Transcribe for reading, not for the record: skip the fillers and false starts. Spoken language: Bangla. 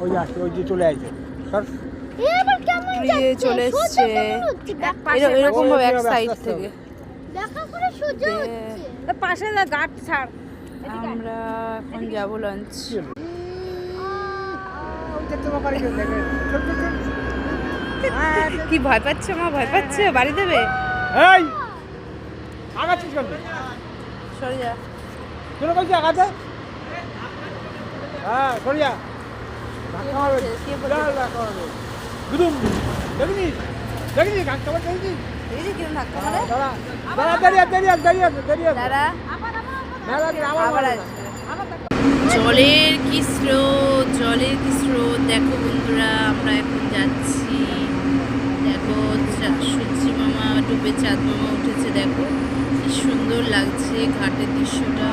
ওই আসছে, ওই যে চলে আসছে সর। চলে এসছে এরকম ভাবে এক সাইড থেকে। পাশে গাছ ছাড়। আমরা এখন যাবো লঞ্চ। কি ভয় পাচ্ছে মা? ভয় পাচ্ছে? বাড়ি দেবে? এই আগাচ্ছিস কেন? সরে যা। চলে বলছি আগাতে। হ্যাঁ সরে যা। ধাক্কা মারবে। কে বলছে? ধাক্কা মারবে। গুদুম দেখিনি দেখিনি ধাক্কা মারবে দেখিনি। দেখেছি কিরম ধাক্কা মারে? দাঁড়া দাঁড়া দাঁড়িয়ে দাঁড়িয়ে দাঁড়িয়ে দাঁড়িয়ে দাঁড়া, আবার আবার আসবে। জলের কি স্রোত, জলের কি স্রোত। দেখো বন্ধুরা, আমরা এখন যাচ্ছি। দেখো সূর্যি মামা ডুবে চাঁদ মামা উঠেছে। দেখো কি সুন্দর লাগছে ঘাটের দৃশ্যটা।